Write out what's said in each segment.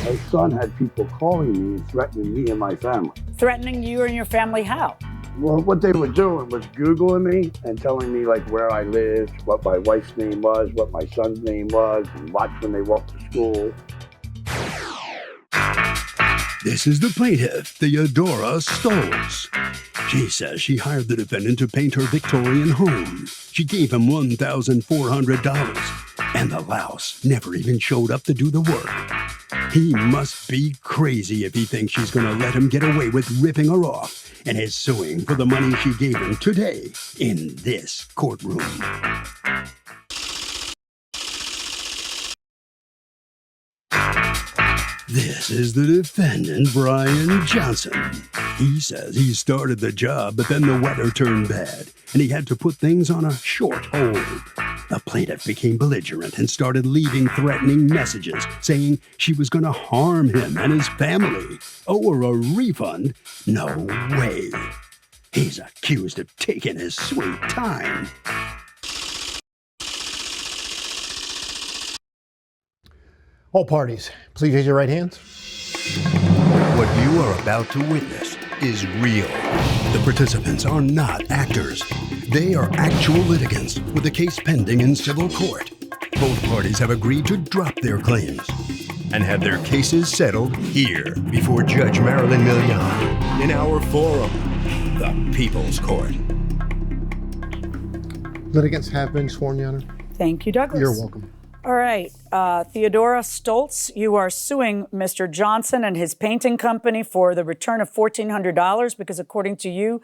My son had people calling me and threatening me and my family. Threatening you and your family how? Well, what they were doing was Googling me and telling me like where I lived, what my wife's name was, what my son's name was, and watch when they walk to school. This is the plaintiff, Theodora Stoltz. She says she hired the defendant to paint her Victorian home. She gave him $1,400, and the louse never even showed up to do the work. He must be crazy if he thinks she's going to let him get away with ripping her off, and is suing for the money she gave him today in this courtroom. This is the defendant, Brian Johnson. He says he started the job, but then the weather turned bad, and he had to put things on a short hold. The plaintiff became belligerent and started leaving threatening messages, saying she was going to harm him and his family. Owe her a refund? No way. He's accused of taking his sweet time. All parties, please raise your right hands. What you are about to witness is real. The participants are not actors. They are actual litigants with a case pending in civil court. Both parties have agreed to drop their claims and have their cases settled here before Judge Marilyn Millian in our forum, the People's Court. Litigants have been sworn, Your Honor. Thank you, Douglas. You're welcome. All right. Theodora Stoltz, you are suing Mr. Johnson and his painting company for the return of $1,400 because, according to you,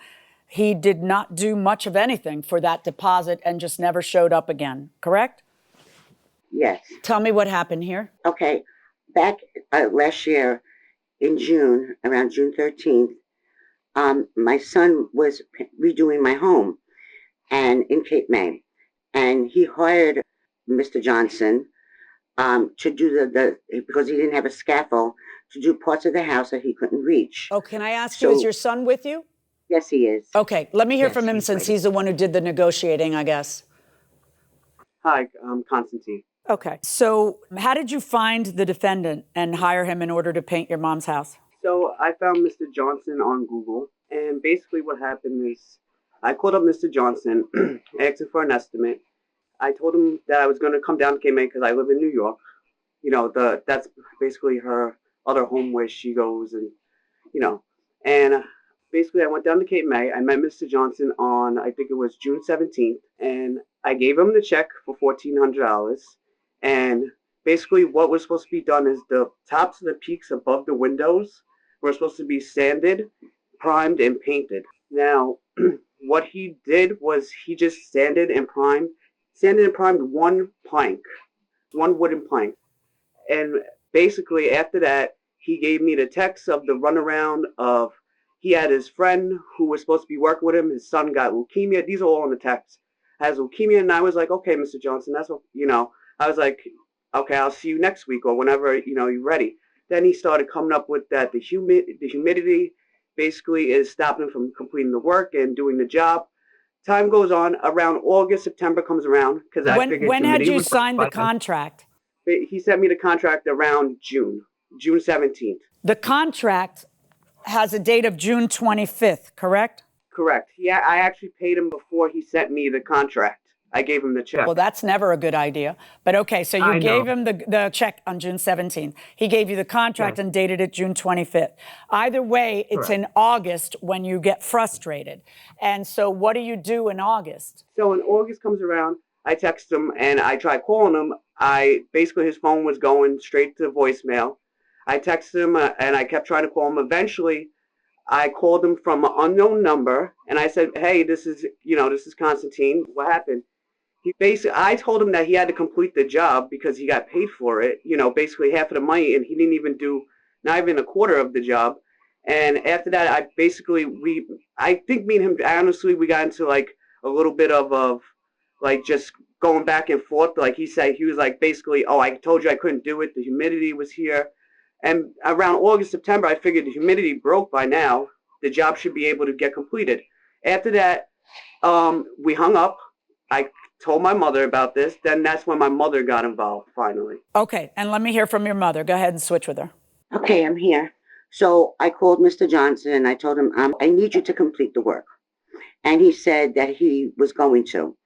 he did not do much of anything for that deposit and just never showed up again, correct? Yes. Tell me what happened here. Okay. Back last year in June, around June 13th, my son was redoing my home and in Cape May, and he hired Mr. Johnson to do the because he didn't have a scaffold, to do parts of the house that he couldn't reach. Oh, can I ask you, is your son with you? Yes, he is. Okay, let me hear from him since he's the one who did the negotiating, I guess. Hi, I'm Constantine. Okay, so how did you find the defendant and hire him in order to paint your mom's house? So I found Mr. Johnson on Google, and basically what happened is I called up Mr. Johnson, asked him for an estimate. I told him that I was going to come down to Cape May because I live in New York. You know, that's basically her other home where she goes, and basically I went down to Cape May. I met Mr. Johnson on, I think it was June 17th, and I gave him the check for $1,400. And basically what was supposed to be done is the tops of the peaks above the windows were supposed to be sanded, primed, and painted. Now, what he did was he just sanded and primed one wooden plank. And basically after that, he gave me the text of the runaround of, he had his friend who was supposed to be working with him. His son got leukemia. These are all in the text. Has leukemia. And I was like, okay, Mr. Johnson, that's what, I was like, okay, I'll see you next week or whenever, you're ready. Then he started coming up with that the humidity basically is stopping him from completing the work and doing the job. Time goes on, around August, September comes around, because I figured when had you signed the contract? He sent me the contract around June 17th. The contract has a date of June 25th, correct? Correct. Yeah, I actually paid him before he sent me the contract. I gave him the check. Well, that's never a good idea. But okay, so you gave him the check on June 17th. He gave you the contract and dated it June 25th. Either way, it's in August when you get frustrated. And so what do you do in August? So when August comes around, I text him and I try calling him. Basically his phone was going straight to voicemail. I texted him and I kept trying to call him. Eventually, I called him from an unknown number and I said, hey, this is Constantine. What happened? I told him that he had to complete the job because he got paid for it, basically half of the money, and he didn't even do not even a quarter of the job. And after that, I think me and him, honestly, we got into like a little bit of like just going back and forth. Like he said, he was like, basically, oh, I told you I couldn't do it. The humidity was here. And around August, September, I figured the humidity broke by now. The job should be able to get completed. After that, we hung up. I told my mother about this. Then that's when my mother got involved, finally. Okay, and let me hear from your mother. Go ahead and switch with her. Okay, I'm here. So I called Mr. Johnson and I told him, I need you to complete the work. And he said that he was going to.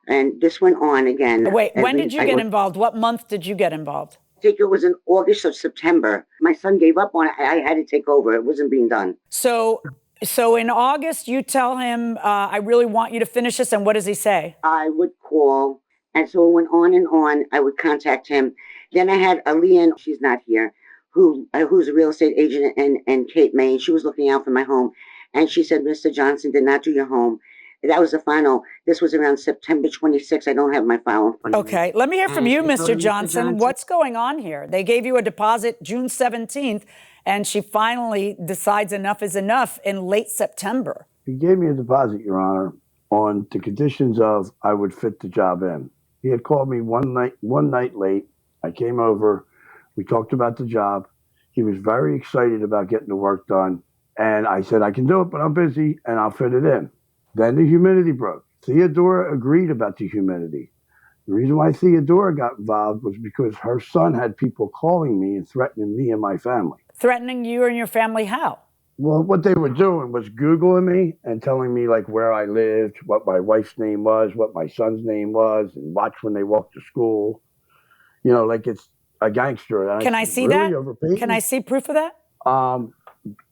And this went on again. Wait, when did you get involved? What month did you get involved? I think it was in August or September. My son gave up on it. I had to take over. It wasn't being done. So in August, you tell him, I really want you to finish this. And what does he say? I would call. And so it went on and on. I would contact him. Then I had Aaliyah, she's not here, who's a real estate agent in Cape May. She was looking out for my home. And she said, Mr. Johnson did not do your home. That was the final. This was around September 26th. I don't have my file in front of me. Okay, let me hear from you, Mr. Johnson. What's going on here? They gave you a deposit June 17th, and she finally decides enough is enough in late September. He gave me a deposit, Your Honor, on the conditions of I would fit the job in. He had called me one night late. I came over. We talked about the job. He was very excited about getting the work done. And I said, I can do it, but I'm busy, and I'll fit it in. Then the humidity broke. Theodora agreed about the humidity. The reason why Theodora got involved was because her son had people calling me and threatening me and my family. Threatening you and your family how? Well, what they were doing was Googling me and telling me like where I lived, what my wife's name was, what my son's name was, and watch when they walk to school. You know, like it's a gangster. And Can I see really that? Can I see proof of that?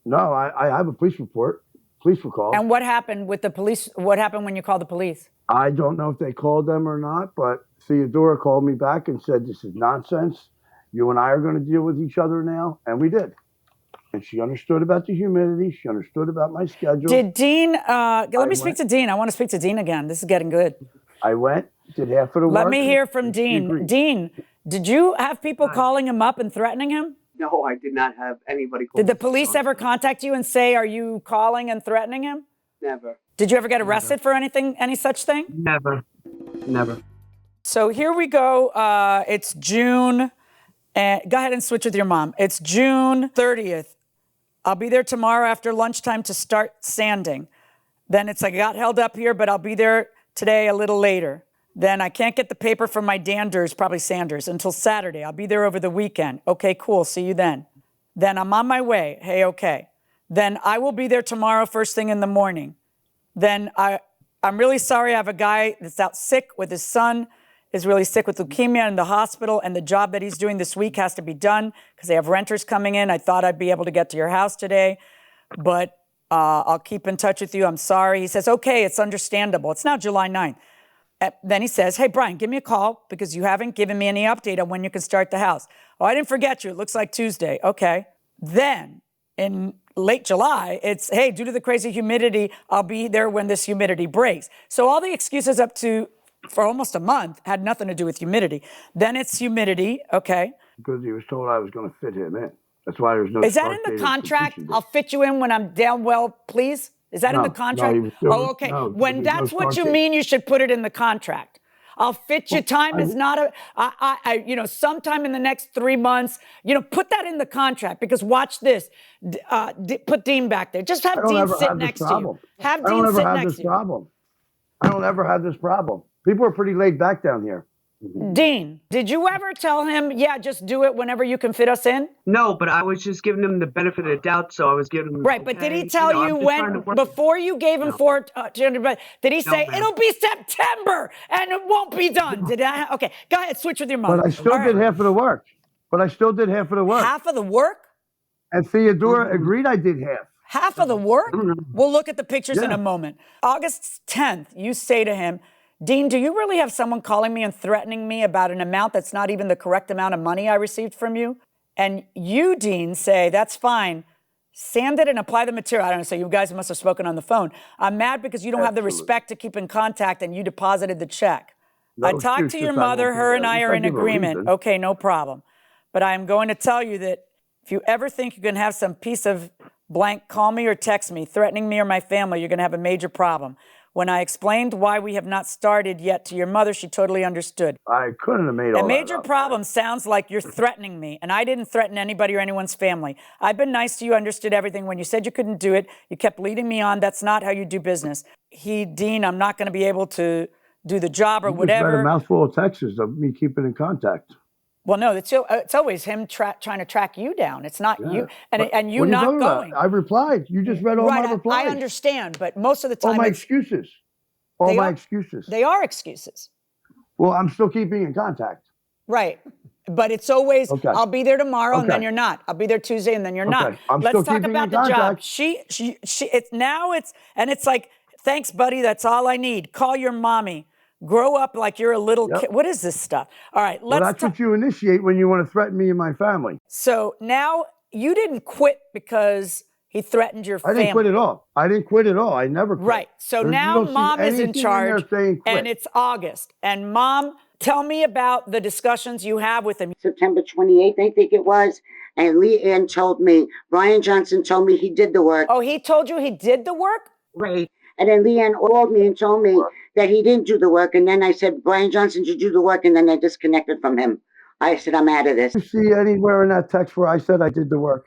No, I have a police report. Police were called. And what happened with the police? What happened when you called the police? I don't know if they called them or not, but Theodora called me back and said, this is nonsense. You and I are going to deal with each other now. And we did. And she understood about the humidity. She understood about my schedule. Did Dean, let me speak to Dean. I want to speak to Dean again. This is getting good. I went, did half of the work. Let me hear from Dean. Dean, did you have people calling him up and threatening him? No, I did not have anybody call Did the me. police ever contact you and say, are you calling and threatening him? Never. Did you ever get arrested for anything, any such thing? Never. Never. So here we go. It's June. And go ahead and switch with your mom. It's June 30th. I'll be there tomorrow after lunchtime to start sanding. Then it's like I got held up here, but I'll be there today a little later. Then I can't get the paper from my danders, probably Sanders, until Saturday. I'll be there over the weekend. Okay, cool. See you then. Then I'm on my way. Hey, okay. Then I will be there tomorrow first thing in the morning. Then I'm really sorry. I have a guy that's out sick with his son, is really sick with leukemia in the hospital, and the job that he's doing this week has to be done because they have renters coming in. I thought I'd be able to get to your house today, but I'll keep in touch with you. I'm sorry. He says, okay, it's understandable. It's now July 9th. Then he says, hey, Brian, give me a call because you haven't given me any update on when you can start the house. Oh, I didn't forget you. It looks like Tuesday. Okay. Then in late July, it's, hey, due to the crazy humidity, I'll be there when this humidity breaks. So all the excuses up to for almost a month had nothing to do with humidity. Then it's humidity. Okay. Because he was told I was going to fit him in. That's why there's no. Is that in the contract? I'll fit you in when I'm down well, please? Is that in the contract? Okay. When that's what you mean, you should put it in the contract. I'll fit you. Time is not sometime in the next 3 months, put that in the contract because watch this. Put Dean back there. Just have Dean sit next to you. Have Dean sit next to you. I don't ever have this problem. People are pretty laid back down here. Dean, did you ever tell him, yeah, just do it whenever you can fit us in? No, but I was just giving him the benefit of the doubt, so I was giving him. Right, but did he tell you when, before you gave him $400, did he say, it'll be September and it won't be done? Okay, go ahead, switch with your mom. But I still did half of the work. Half of the work? And Theodora agreed I did half. Half of the work? We'll look at the pictures in a moment. August 10th, you say to him, Dean, do you really have someone calling me and threatening me about an amount that's not even the correct amount of money I received from you? And you, Dean, say, that's fine. Sand it and apply the material. I don't know, so you guys must have spoken on the phone. I'm mad because you don't have the respect to keep in contact and you deposited the check. I talked to your mother. Her and I are in agreement. Okay, no problem. But I am going to tell you that if you ever think you can have some piece of blank, call me or text me, threatening me or my family, you're going to have a major problem. When I explained why we have not started yet to your mother, she totally understood. I couldn't have made all that up. A major problem sounds like you're threatening me, and I didn't threaten anybody or anyone's family. I've been nice to you, understood everything. When you said you couldn't do it, you kept leading me on. That's not how you do business. Dean, I'm not going to be able to do the job or whatever. You just read a mouthful of texts of me keeping in contact. Well, no, it's always him trying to track you down. It's not you, and you what are not talking going. about? I replied. You just read all my replies. I understand, but most of the time, all my excuses. All my excuses. They are excuses. Well, I'm still keeping in contact. Right. But it's always, Okay. I'll be there tomorrow, and Okay. then you're not. I'll be there Tuesday, and then you're not. Let's talk about the job. It's like, thanks, buddy. That's all I need. Call your mommy. Grow up like you're a little kid. What is this stuff? All right, Well, that's what you initiate when you want to threaten me and my family. So now you didn't quit because he threatened your family. I didn't quit at all. I didn't quit at all. I never quit. Right. So now mom is in charge, and it's August. And mom, tell me about the discussions you have with him. September 28th, I think it was. And Leanne told me, Brian Johnson told me he did the work. Oh, he told you he did the work? Right. And then Leanne called me and told me that he didn't do the work. And then I said, Brian Johnson, did you do the work? And then I disconnected from him. I said, I'm out of this. You see anywhere in that text where I said I did the work?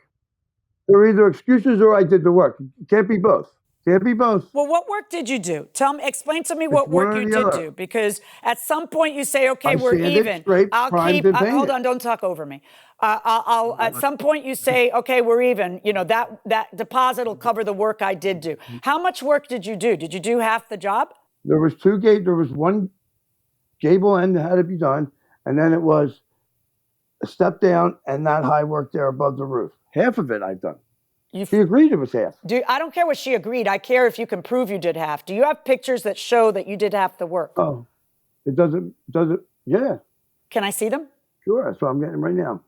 They're either excuses or I did the work. It can't be both. Can't be both. Well, what work did you do? Explain to me what work you did do. Because at some point you say, okay, we're even. Hold on, don't talk over me. At some point you say, okay, we're even. You know, that deposit will cover the work I did do. How much work did you do? Did you do half the job? There was one gable end that had to be done, and then it was a step down and that high work there above the roof. Half of it I've done. She agreed it was half. I don't care what she agreed. I care if you can prove you did half. Do you have pictures that show that you did half the work? Oh, it doesn't, yeah. Can I see them? Sure, that's what I'm getting right now.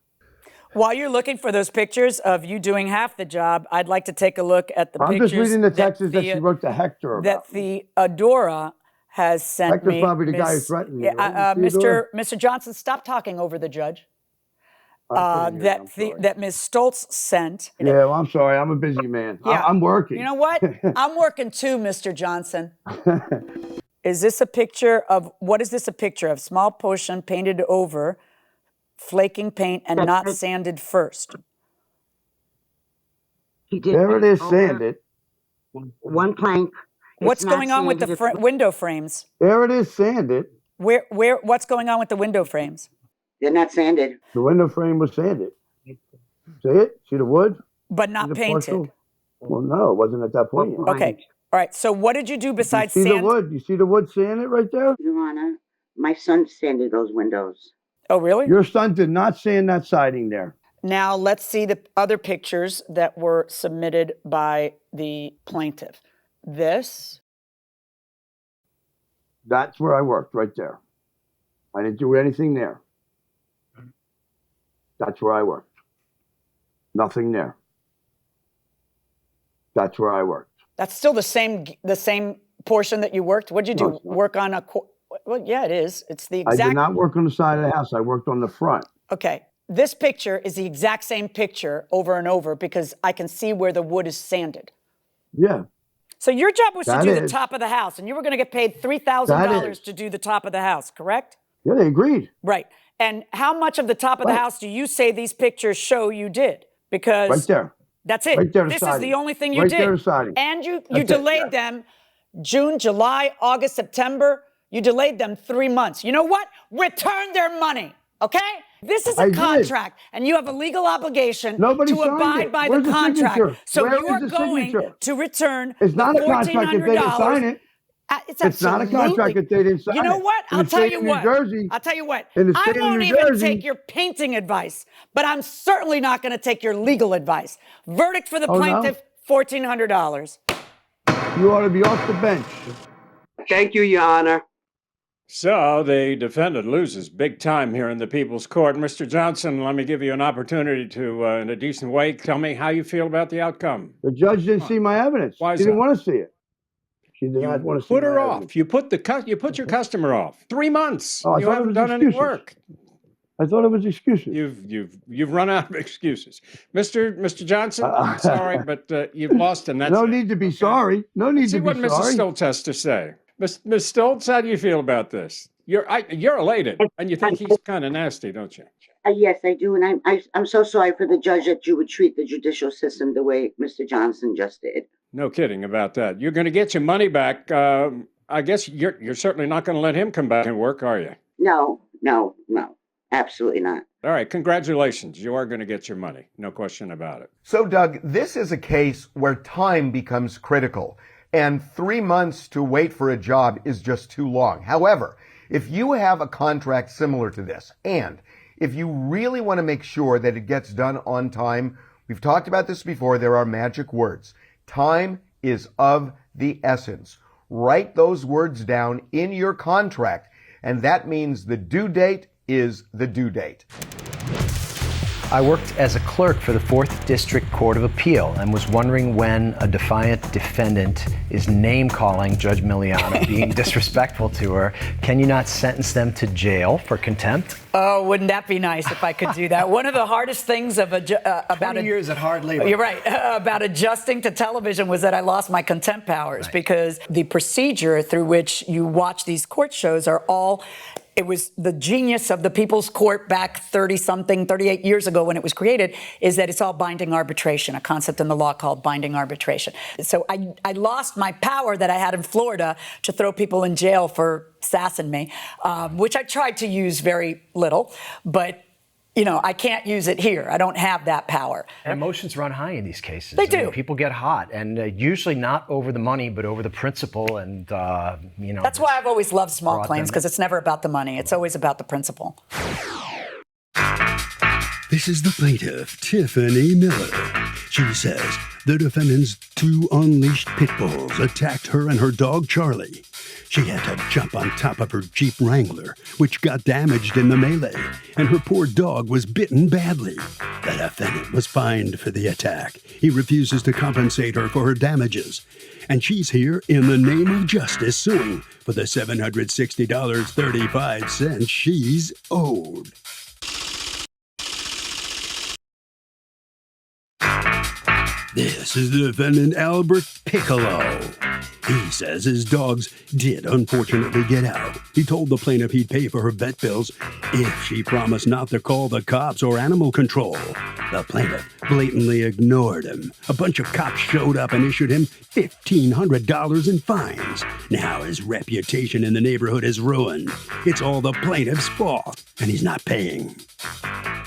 While you're looking for those pictures of you doing half the job, I'd like to take a look at the pictures. I'm just reading the texts that she wrote to Hector about. That the Adora has sent Hector's me. probably the guy who threatened me. Mr. Johnson, stop talking over the judge. That Ms. Stoltz sent. Yeah, well, I'm sorry. I'm a busy man. Yeah. I'm working. You know what? I'm working too, Mr. Johnson. Is this a picture of, what is this a picture of? Small portion painted over, flaking paint, and not sanded first. There it is, sanded. One plank. What's going on with the window frames? There it is, sanded. What's going on with the window frames? They're not sanded. The window frame was sanded. See it? See the wood? But not painted. Well, no, it wasn't at that point yet. Okay. All right. So what did you do besides sand? The wood? You see the wood sanded right there? Your Honor, my son sanded those windows. Oh, really? Your son did not sand that siding there. Now let's see the other pictures that were submitted by the plaintiff. This. That's where I worked, right there. I didn't do anything there. That's where I worked. Nothing there. That's where I worked. That's still the same portion that you worked? What'd you do? Work on a... Well, yeah, it is. It's the exact... I did not work on the side of the house. I worked on the front. Okay. This picture is the exact same picture over and over because I can see where the wood is sanded. Yeah. So your job was to do the top of the house, and you were going to get paid $3,000 to do the top of the house, correct? Yeah, they agreed. Right. And how much of the top of the house do you say these pictures show you did? Because right there. That's it. Right there, this is the only thing you right did. There, siding. And you delayed them June, July, August, September. You delayed them 3 months. You know what? Return their money, okay? This is a contract, and you have a legal obligation to abide by the contract. So you are going to return it's not a contract if they didn't sign it. It's not a contract if they didn't sign it. You know what? I'll tell you what. I won't even take your painting advice, but I'm certainly not going to take your legal advice. Verdict for the plaintiff, $1,400. You ought to be off the bench. Thank you, Your Honor. So the defendant loses big time here in the People's Court. Mr. Johnson, let me give you an opportunity to, in a decent way, tell me how you feel about the outcome. The judge didn't see my evidence. Why is she didn't that? want to see it. She did not want to see Put her my off. evidence. You put your customer off. 3 months. Oh, you haven't done any work. I thought it was excuses. You've run out of excuses, Mr. Johnson. I'm sorry, but you've lost, and that's no need to be sorry. No need to be sorry. See what Mrs. Stoltz has to say. Ms. Stoltz, how do you feel about this? You're elated, and you think he's kind of nasty, don't you? Yes, I do, and I'm so sorry for the judge that you would treat the judicial system the way Mr. Johnson just did. No kidding about that. You're going to get your money back. I guess you're certainly not going to let him come back and work, are you? No. Absolutely not. All right, congratulations. You are going to get your money. No question about it. So, Doug, this is a case where time becomes critical, and 3 months to wait for a job is just too long. However, if you have a contract similar to this, and if you really want to make sure that it gets done on time, we've talked about this before, there are magic words. Time is of the essence. Write those words down in your contract, and that means the due date is the due date. I worked as a clerk for the 4th District Court of Appeal and was wondering when a defiant defendant is name-calling Judge Miliana, being disrespectful to her, can you not sentence them to jail for contempt? Oh, wouldn't that be nice if I could do that? One of the hardest things of about 20 years at hard labor. You're right. About adjusting to television was that I lost my contempt powers because the procedure through which you watch these court shows are all. It was the genius of the People's Court back 38 years ago when it was created, is that it's all binding arbitration, a concept in the law called binding arbitration. So I lost my power that I had in Florida to throw people in jail for sassing me, which I tried to use very little, but you know, I can't use it here. I don't have that power. And emotions run high in these cases. They do. I mean, people get hot, and usually not over the money, but over the principle. And you know, that's why I've always loved small claims, because it's never about the money. It's always about the principle. This is the plaintiff, Tiffany Miller. She says the defendant's 2 unleashed pit bulls attacked her and her dog, Charlie. She had to jump on top of her Jeep Wrangler, which got damaged in the melee, and her poor dog was bitten badly. The defendant was fined for the attack. He refuses to compensate her for her damages. And she's here in the name of justice suing for the $760.35 she's owed. This is the defendant, Albert Piccolo. He says his dogs did unfortunately get out. He told the plaintiff he'd pay for her vet bills if she promised not to call the cops or animal control. The plaintiff blatantly ignored him. A bunch of cops showed up and issued him $1,500 in fines. Now his reputation in the neighborhood is ruined. It's all the plaintiff's fault, and he's not paying.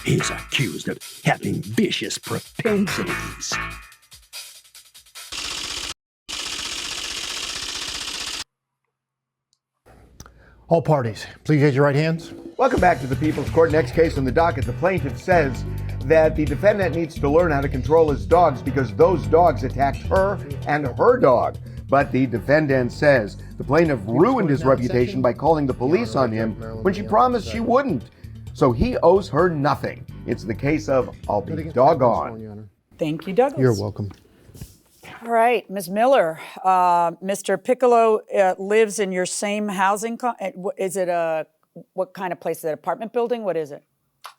He's accused of having vicious propensities. All parties, please raise your right hands. Welcome back to the People's Court. Next case on the docket, the plaintiff says that the defendant needs to learn how to control his dogs because those dogs attacked her and her dog. But the defendant says the plaintiff ruined his reputation by calling the police on him when she promised she wouldn't. So he owes her nothing. It's the case of I'll be doggone. Thank you, Douglas. You're welcome. All right, Ms. Miller, Mr. Piccolo lives in your same housing. Is it what kind of place? Is it an apartment building? What is it?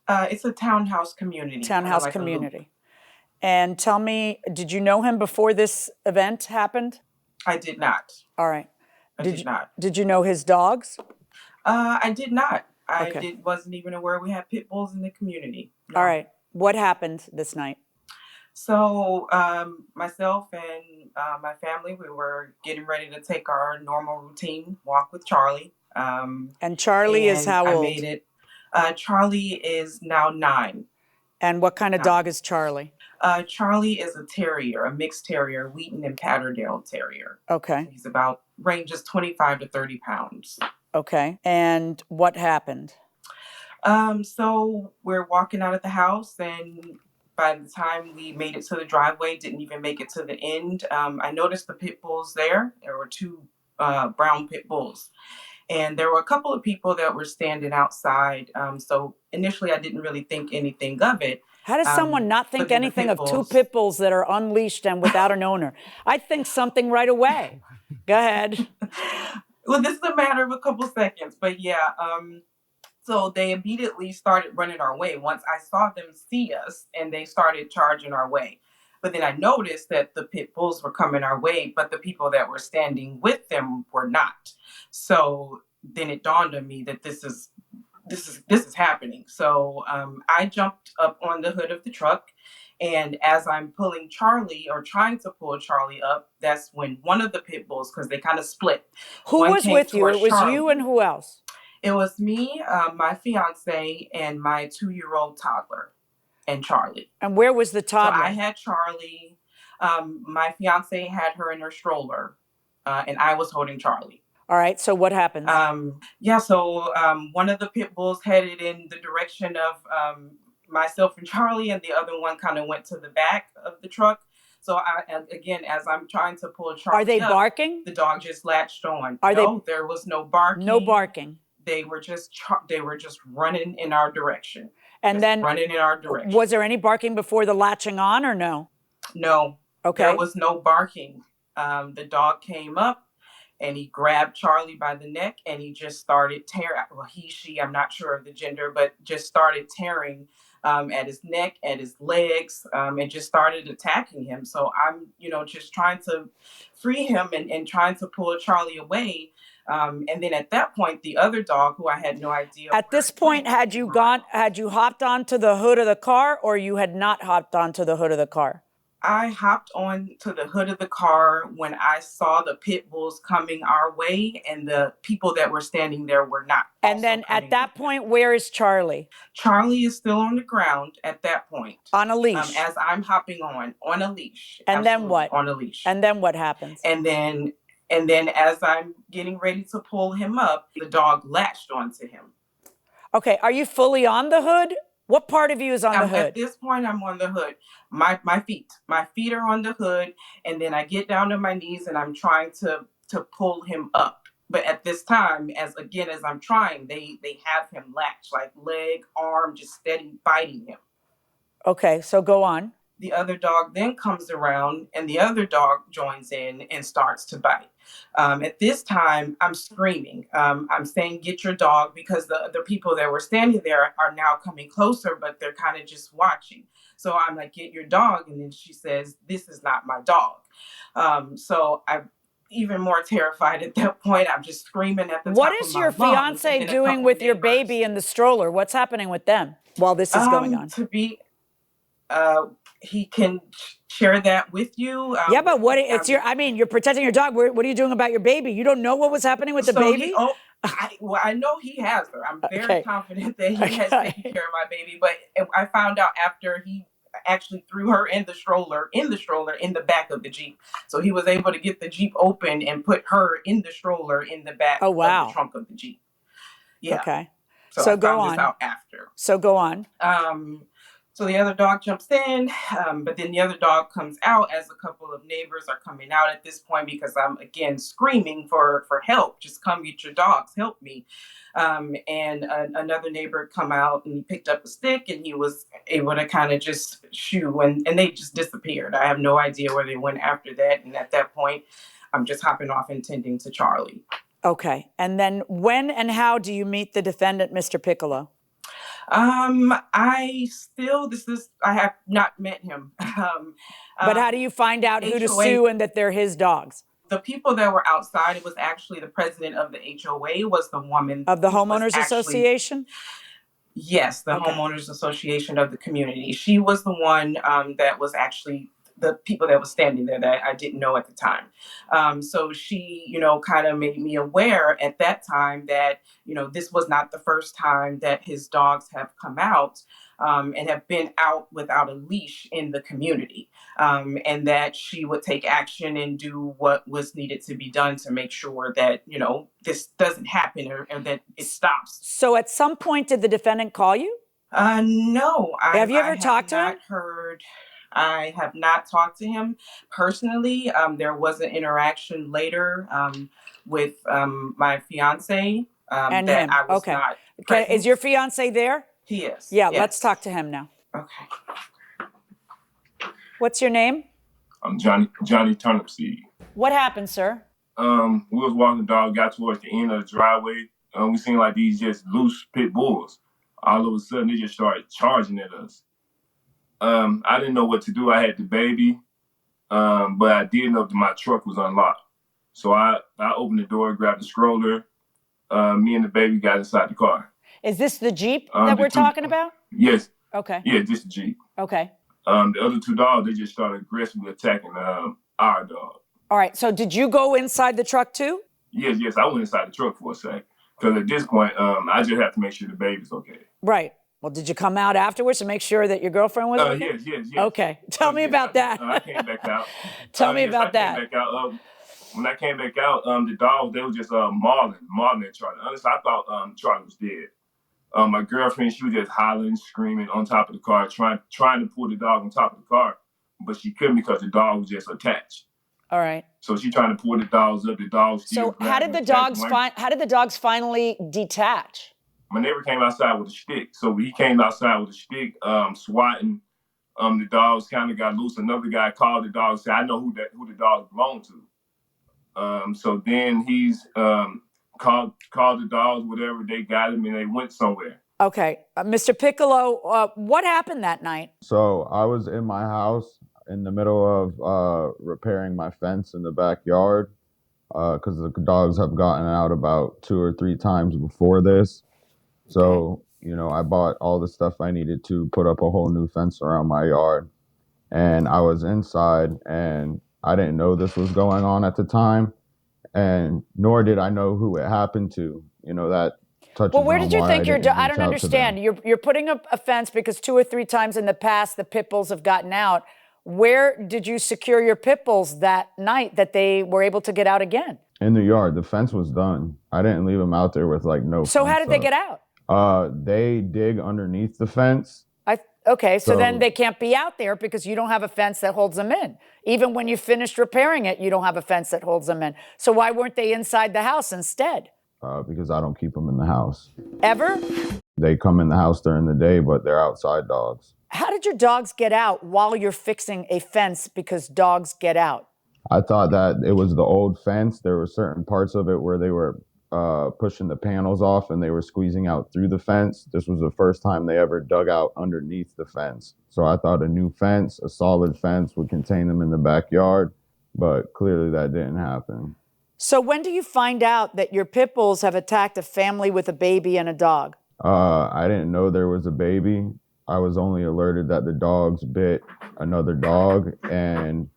It's a townhouse community. Townhouse community. And tell me, did you know him before this event happened? I did not. All right. I did not. Did you know his dogs? I did not. Okay. Wasn't even aware we had pit bulls in the community. No. All right. What happened this night? So myself and my family, we were getting ready to take our normal routine walk with Charlie. And Charlie is how old? I made it. Charlie is now 9. And what kind of dog is Charlie? Charlie is a terrier, a mixed terrier, Wheaton and Patterdale terrier. Okay. He's ranges 25 to 30 pounds. Okay. And what happened? So we're walking out of the house, and by the time we made it to the driveway, didn't even make it to the end, I noticed the pit bulls there. There were 2 brown pit bulls. And there were a couple of people that were standing outside. So initially, I didn't really think anything of it. How does someone not think anything of 2 pit bulls that are unleashed and without an owner? I'd think something right away. Go ahead. Well, this is a matter of a couple seconds. But yeah, so they immediately started running our way once I saw them see us, and they started charging our way. But then I noticed that the pit bulls were coming our way, but the people that were standing with them were not. So then it dawned on me that this is happening. So I jumped up on the hood of the truck, and as I'm pulling Charlie, or trying to pull Charlie up, that's when one of the pit bulls, because they kind of split. Who was with you? It was you and who else? It was me, my fiance, and my 2-year-old toddler, and Charlie. And where was the toddler? So I had Charlie. My fiance had her in her stroller, and I was holding Charlie. All right. So what happens? So one of the pit bulls headed in the direction of myself and Charlie, and the other one kind of went to the back of the truck. So again, as I'm trying to pull Charlie Are they up, barking? the dog just latched on. There was no barking. No barking. They were just running in our direction. And then running in our direction. Was there any barking before the latching on or no? No. Okay. There was no barking. The dog came up and he grabbed Charlie by the neck and he just started tearing. Well, she, I'm not sure of the gender, but just started tearing at his neck, at his legs, and just started attacking him. So I'm, just trying to free him and trying to pull Charlie away. And then at that point, the other dog, who I had no idea. At this point, had you hopped onto the hood of the car, or you had not hopped onto the hood of the car? I hopped onto the hood of the car when I saw the pit bulls coming our way, and the people that were standing there were not. And then at that point, where is Charlie? Charlie is still on the ground at that point. On a leash? As I'm hopping on a leash. And then what? On a leash. And then what happens? And then as I'm getting ready to pull him up, the dog latched onto him. Okay, are you fully on the hood? What part of you is on the hood? At this point, I'm on the hood. My feet are on the hood, and then I get down to my knees and I'm trying to pull him up. But at this time, as I'm trying, they have him latched, like leg, arm, just steady biting him. Okay, so go on. The other dog then comes around and the other dog joins in and starts to bite. At this time, I'm screaming. I'm saying, get your dog, because the people that were standing there are now coming closer, but they're kind of just watching. So I'm like, get your dog. And then she says, this is not my dog. So I'm even more terrified at that point. I'm just screaming at the top of my lungs. What is your fiance doing with your baby in the stroller? What's happening with them while this is going on? He can share that with you. Yeah, but you're protecting your dog. What are you doing about your baby? You don't know what was happening with the baby? I know he has her. I'm very confident that he has taken care of my baby. But I found out after he actually threw her in the stroller in the back of the Jeep. So he was able to get the Jeep open and put her in the stroller in the back of the trunk of the Jeep. Yeah. Okay. So go on. This out after. So go on. So the other dog jumps in, but then the other dog comes out as a couple of neighbors are coming out at this point, because I'm again screaming for help. Just come get your dogs, help me. And another neighbor come out and he picked up a stick and he was able to kind of just shoo, and they just disappeared. I have no idea where they went after that. And at that point, I'm just hopping off and tending to Charlie. Okay. And then when and how do you meet the defendant, Mr. Piccolo? I have not met him. But how do you find out who to sue and that they're his dogs? The people that were outside, it was actually the president of the HOA, was the woman. Of the homeowners association? Yes, the homeowners association of the community. She was the one that was actually the people that was standing there that I didn't know at the time. So she, kind of made me aware at that time that, this was not the first time that his dogs have come out and have been out without a leash in the community. And that she would take action and do what was needed to be done to make sure that, this doesn't happen or that it stops. So at some point, did the defendant call you? No. Have you ever talked to him? I have not talked to him personally. There was an interaction later with my fiance and that him. I was not present. Is your fiance there? He is. Yeah, yes. Let's talk to him now. Okay. What's your name? I'm Johnny Turnipseed. What happened, sir? We was walking the dog, got towards the end of the driveway. We seen like these just loose pit bulls. All of a sudden, they just started charging at us. I didn't know what to do. I had the baby, but I did know that my truck was unlocked. So I opened the door, grabbed the stroller. Me and the baby got inside the car. Is this the Jeep that we're talking about? Yes. Okay. Yeah, just the Jeep. Okay. The other two dogs, they just started aggressively attacking our dog. All right. So did you go inside the truck too? Yes. I went inside the truck for a sec. Because at this point, I just have to make sure the baby's okay. Right. Well, did you come out afterwards to make sure that your girlfriend was okay? Yes. Okay. Tell me about that. I came back out. Tell me about that. I came back out. When I came back out, the dogs, they were just mauling at Charlie. Honestly, I thought Charlie was dead. My girlfriend, she was just hollering, screaming on top of the car, trying to pull the dog on top of the car, but she couldn't because the dog was just attached. All right. So she trying to pull the dogs up. The dogs. So how did the dogs finally detach? My neighbor came outside with a stick. So he came outside with a stick, swatting. The dogs kind of got loose. Another guy called the dogs, said, "I know who the dogs belong to." So then he's called the dogs, whatever. They got him and they went somewhere. Okay, Mr. Piccolo, what happened that night? So I was in my house in the middle of repairing my fence in the backyard because the dogs have gotten out about 2 or 3 times before this. So, I bought all the stuff I needed to put up a whole new fence around my yard. And I was inside and I didn't know this was going on at the time. And nor did I know who it happened to. That touches Well, where did you think your dog? I don't reach out to understand. them. You're putting up a fence because 2 or 3 times in the past the pit bulls have gotten out. Where did you secure your pit bulls that night that they were able to get out again? In the yard. The fence was done. I didn't leave them out there with no So how fence did they up. get out? They dig underneath the fence. Okay, so So- then they can't be out there because you don't have a fence that holds them in. Even when you finished repairing it, you don't have a fence that holds them in. So why weren't they inside the house instead? Because I don't keep them in the house. Ever? They come in the house during the day, but they're outside dogs. How did your dogs get out while you're fixing a fence because dogs get out? I thought that it was the old fence. There were certain parts of it where they were pushing the panels off and they were squeezing out through the fence. This was the first time they ever dug out underneath the fence. So I thought a new fence, a solid fence, would contain them in the backyard, but clearly that didn't happen. So when do you find out that your pit bulls have attacked a family with a baby and a dog? I didn't know there was a baby. I was only alerted that the dogs bit another dog, and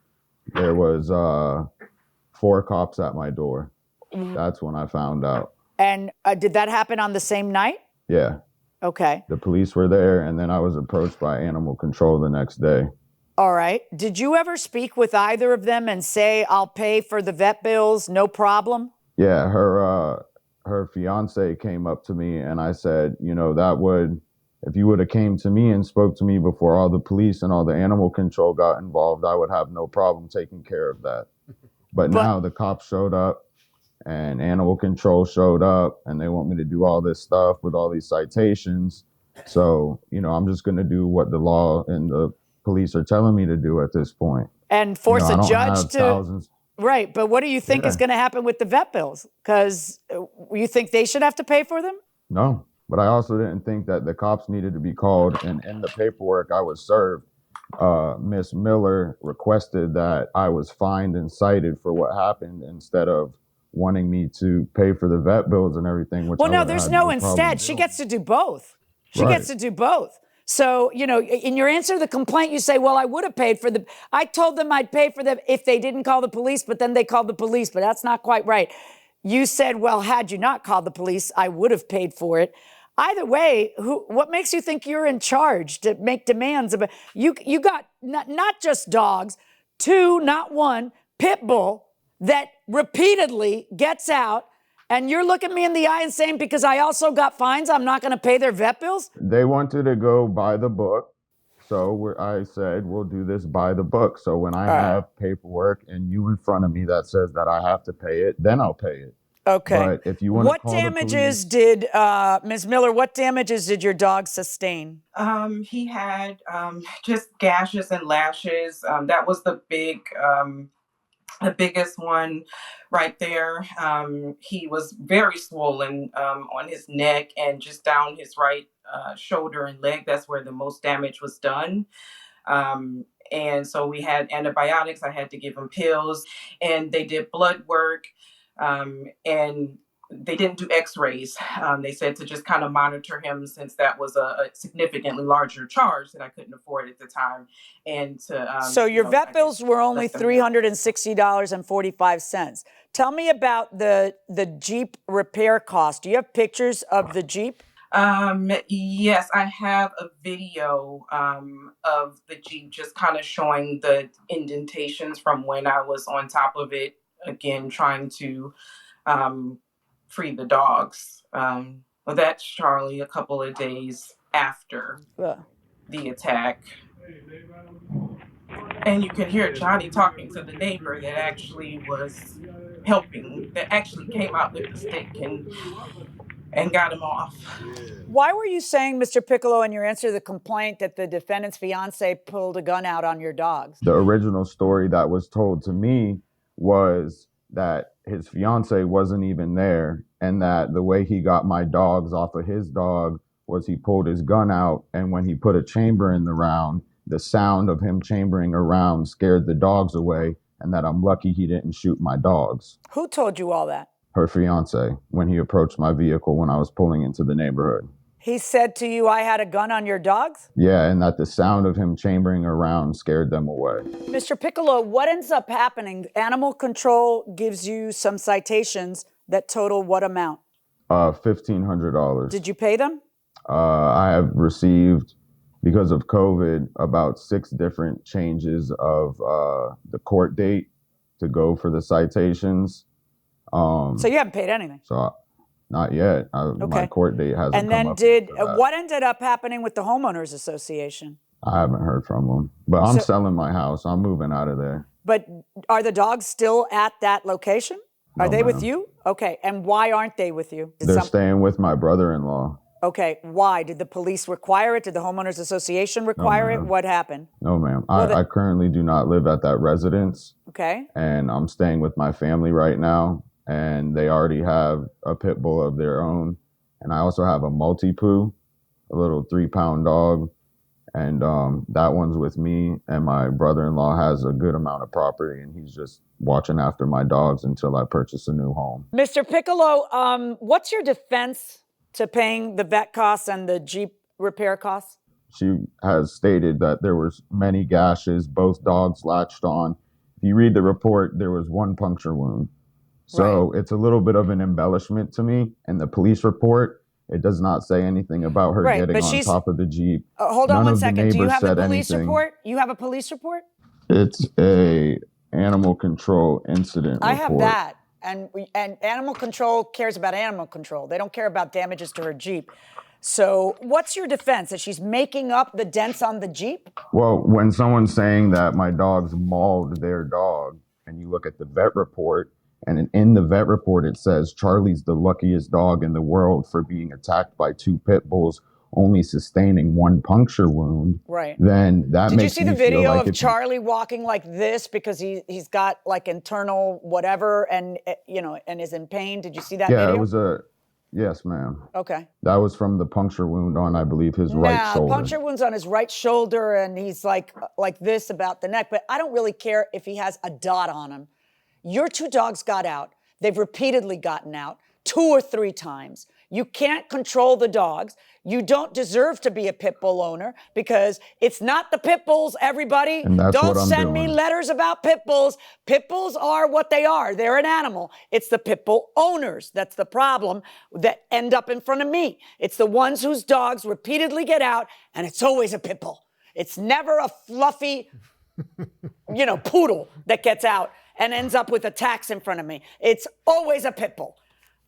there was 4 cops at my door. That's when I found out. And did that happen on the same night? Yeah. Okay. The police were there, and then I was approached by animal control the next day. All right. Did you ever speak with either of them and say, I'll pay for the vet bills, no problem? Yeah, her fiance came up to me, and I said, if you would have came to me and spoke to me before all the police and all the animal control got involved, I would have no problem taking care of that. But now the cops showed up and animal control showed up and they want me to do all this stuff with all these citations. So, I'm just going to do what the law and the police are telling me to do at this point. And force I a don't judge have to... thousands. Right. But what do you think is going to happen with the vet bills? Because you think they should have to pay for them? No. But I also didn't think that the cops needed to be called. And in the paperwork I was served, Miss Miller requested that I was fined and cited for what happened instead of wanting me to pay for the vet bills and everything. Which Well, I no, would've there's had no problem instead. She doing. gets to do both. She Right. gets to do both. So, in your answer to the complaint, you say, well, I would have paid for I told them I'd pay for them if they didn't call the police, but then they called the police, but that's not quite right. You said, well, had you not called the police, I would have paid for it. Either way, what makes you think you're in charge to make demands about, you got not just dogs, 2, not 1, pit bull that repeatedly gets out, and you're looking me in the eye and saying, because I also got fines, I'm not going to pay their vet bills? They wanted to go by the book. So I said, we'll do this by the book. So when I have paperwork and you in front of me that says that I have to pay it, then I'll pay it. Okay. But if you want to What call damages the police, did, Ms. Miller, what damages did your dog sustain? He had just gashes and lashes. That was the biggest one right there. He was very swollen on his neck and just down his right shoulder and leg. That's where the most damage was done. And so we had antibiotics. I had to give him pills, and they did blood work. And they didn't do x-rays. They said to just kind of monitor him, since that was a significantly larger charge that I couldn't afford at the time. And to so your vet bills were only let them know. $360.45. Tell me about the Jeep repair cost. Do you have pictures of the Jeep? Yes, I have a video of the Jeep, just kind of showing the indentations from when I was on top of it, again trying to free the dogs. Well, that's Charlie a couple of days after the attack. And you can hear Johnny talking to the neighbor that actually was helping, that actually came out with the stick and got him off. Why were you saying, Mr. Piccolo, in your answer to the complaint, that the defendant's fiance pulled a gun out on your dogs? The original story that was told to me was that his fiance wasn't even there, and that the way he got my dogs off of his dog was he pulled his gun out, and when he put a chamber in the round, the sound of him chambering a round scared the dogs away, and that I'm lucky he didn't shoot my dogs. Who told you all that? Her fiance, when he approached my vehicle when I was pulling into the neighborhood. He said to you, I had a gun on your dogs? Yeah, and that the sound of him chambering around scared them away. Mr. Piccolo, what ends up happening? Animal control gives you some citations that total what amount? $1,500. Did you pay them? I have received, because of COVID, about 6 different changes of the court date to go for the citations. So you haven't paid anything? So not yet. My court date hasn't and then come up what ended up happening with the homeowners association? I haven't heard from them, but I'm selling my house. I'm moving out of there. But are the dogs still at that location? Are they with you? Okay, and why aren't they with you? They're staying with my brother-in-law. Okay, why? Did the police require it? Did the homeowners association require it? What happened? No, ma'am. I currently do not live at that residence. Okay. And I'm staying with my family right now. And they already have a pit bull of their own. And I also have a multi-poo, a little 3-pound dog. And that one's with me. And my brother-in-law has a good amount of property, and he's just watching after my dogs until I purchase a new home. Mr. Piccolo, what's your defense to paying the vet costs and the Jeep repair costs? She has stated that there was many gashes, both dogs latched on. If you read the report, there was 1 puncture wound. So It's a little bit of an embellishment to me. And the police report, it does not say anything about her getting on top of the Jeep. Hold on one second. Do you have a police report? You have a police report? It's a animal control incident report. I have that. And animal control cares about animal control. They don't care about damages to her Jeep. So what's your defense? That she's making up the dents on the Jeep? Well, when someone's saying that my dogs mauled their dog, and you look at the vet report, and in the vet report, it says Charlie's the luckiest dog in the world for being attacked by 2 pit bulls, only sustaining 1 puncture wound. Right. Then that Did makes me you see the video feel like of Charlie walking like this because he's got like internal whatever and and is in pain? Did you see that video? Yeah, it was yes, ma'am. Okay. That was from the puncture wound on, I believe, his right shoulder. Puncture wounds on his right shoulder, and he's like this about the neck. But I don't really care if he has a dot on him. Your 2 dogs got out. They've repeatedly gotten out 2 or 3 times. You can't control the dogs. You don't deserve to be a pit bull owner because it's not the pit bulls, everybody. And that's don't what I'm send me doing. letters about pit bulls. Pit bulls are what they are. They're an animal. It's the pit bull owners that's the problem that end up in front of me. It's the ones whose dogs repeatedly get out, and it's always a pit bull. It's never a fluffy, poodle that gets out and ends up with attacks in front of me. It's always a pit bull.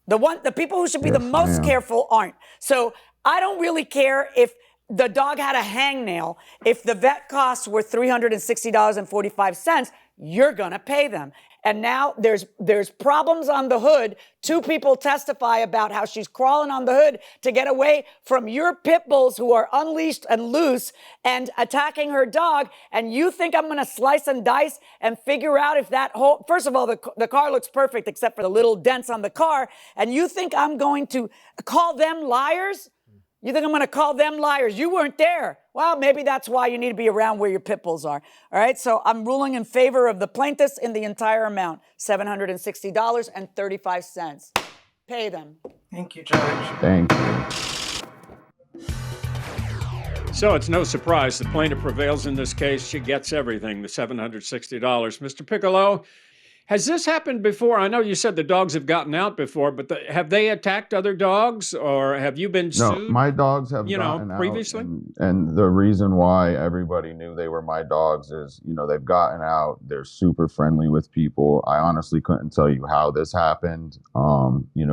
The people who should be the most careful aren't. So I don't really care if the dog had a hangnail. If the vet costs were $360.45, you're gonna pay them. And now there's problems on the hood. 2 people testify about how she's crawling on the hood to get away from your pit bulls who are unleashed and loose and attacking her dog. And you think I'm going to slice and dice and figure out if that whole, first of all, the car looks perfect except for the little dents on the car. And you think I'm going to call them liars? You think I'm going to call them liars? You weren't there. Well, maybe that's why you need to be around where your pit bulls are. All right, so I'm ruling in favor of the plaintiffs in the entire amount, $760.35. Pay them. Thank you, Judge. Thank you. So it's no surprise the plaintiff prevails in this case. She gets everything, the $760. Mr. Piccolo, has this happened before? I know you said the dogs have gotten out before, but have they attacked other dogs, or have you been No, sued? my dogs have gotten previously? out, and the reason why everybody knew they were my dogs is, they've gotten out. They're super friendly with people. I honestly couldn't tell you how this happened.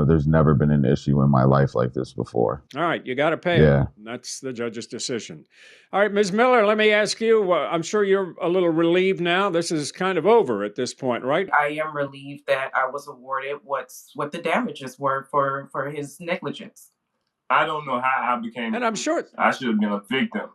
There's never been an issue in my life like this before. All right, you got to pay Yeah. it. That's the judge's decision. All right, Ms. Miller, let me ask you, I'm sure you're a little relieved now. This is kind of over at this point, right? I am relieved that I was awarded what the damages were for his negligence. I don't know how I became. And I'm sure I should have been a victim.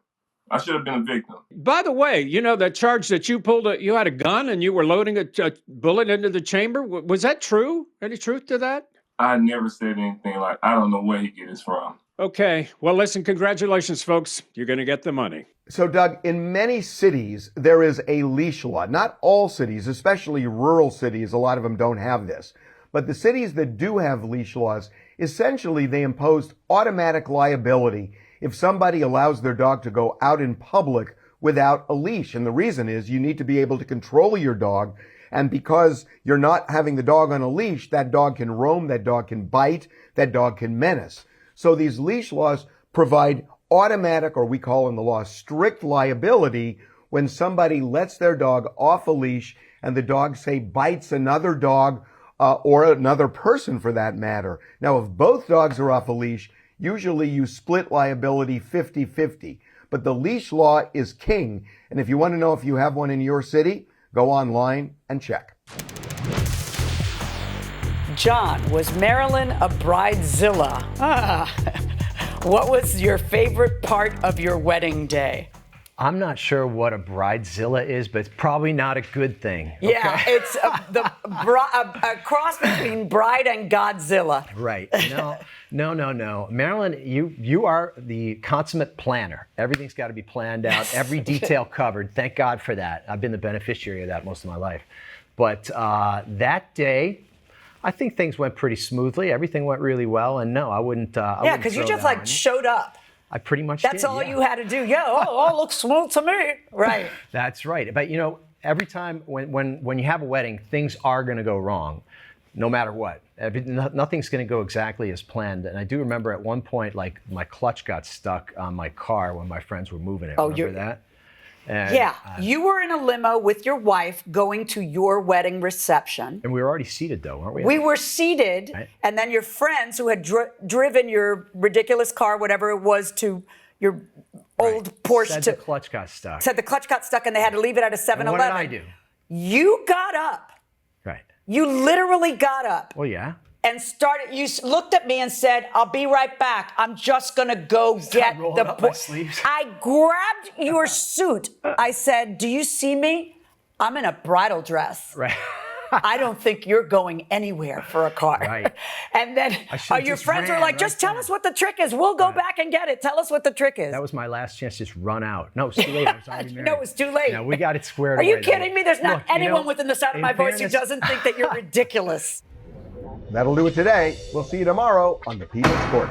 By the way, that charge that you pulled, you had a gun and you were loading a bullet into the chamber. Was that true? Any truth to that? I never said anything like, I don't know where he get this from. Okay. Well, listen, congratulations, folks. You're going to get the money. So, Doug, in many cities, there is a leash law. Not all cities, especially rural cities, a lot of them don't have this. But the cities that do have leash laws, essentially they imposed automatic liability if somebody allows their dog to go out in public without a leash. And the reason is you need to be able to control your dog. And because you're not having the dog on a leash, that dog can roam, that dog can bite, that dog can menace. So these leash laws provide automatic, or we call in the law, strict liability when somebody lets their dog off a leash and the dog, say, bites another dog or another person for that matter. Now, if both dogs are off a leash, usually you split liability 50-50. But the leash law is king. And if you want to know if you have one in your city, go online and check. John, was Marilyn a bridezilla? What was your favorite part of your wedding day? I'm not sure what a bridezilla is, but it's probably not a good thing. Yeah, it's a cross between bride and Godzilla. Right. No. Marilyn, you are the consummate planner. Everything's got to be planned out, every detail covered. Thank God for that. I've been the beneficiary of that most of my life. But that day, I think things went pretty smoothly. Everything went really well. And no, I wouldn't. Yeah, because you just showed up. I pretty much That's did, all yeah. you had to do. Yeah, all looks smooth to me. Right. That's right. But every time when you have a wedding, things are going to go wrong, no matter what. Nothing's going to go exactly as planned. And I do remember at one point, my clutch got stuck on my car when my friends were moving it. Remember that? And, yeah, you were in a limo with your wife going to your wedding reception. And we were already seated, though, weren't we? We were seated, right. And then your friends who had driven your ridiculous car, whatever it was, to your old Porsche. Said the clutch got stuck. Said the clutch got stuck and they had to leave it at a 7-Eleven. And what did I do? You got up. Right. You literally got up. Well, yeah. And you looked at me and said, I'll be right back. I'm just going to go get the sleeves. I grabbed your suit. I said, do you see me? I'm in a bridal dress. Right. I don't think you're going anywhere for a car. Right. And then your friends were like, just tell us what the trick is. We'll go back and get it. Tell us what the trick is. That was my last chance to just run out. No, it's too late. I was already married. No, it was too late. No, we got it squared away. Are you kidding me? There's not anyone within the sound of my voice who doesn't think that you're ridiculous. That'll do it today. We'll see you tomorrow on the People's Court.